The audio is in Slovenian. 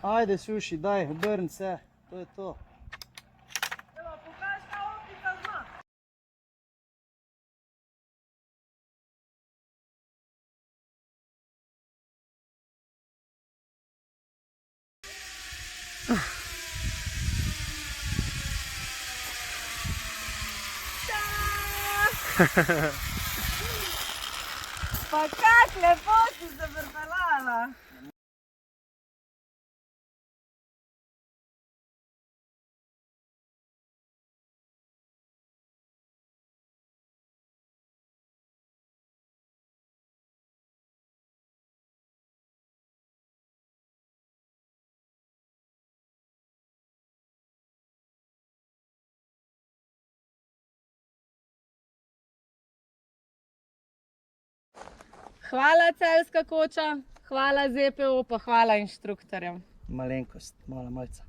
Ajde, Suši, daj, obrni se. To je to. Evo, pokaži, kaj opica zna. Pa kak lepo si se vrpeljala. Hvala Celjska koča, hvala ZPO, pa hvala inštruktorjem. Malenkost, mala malca.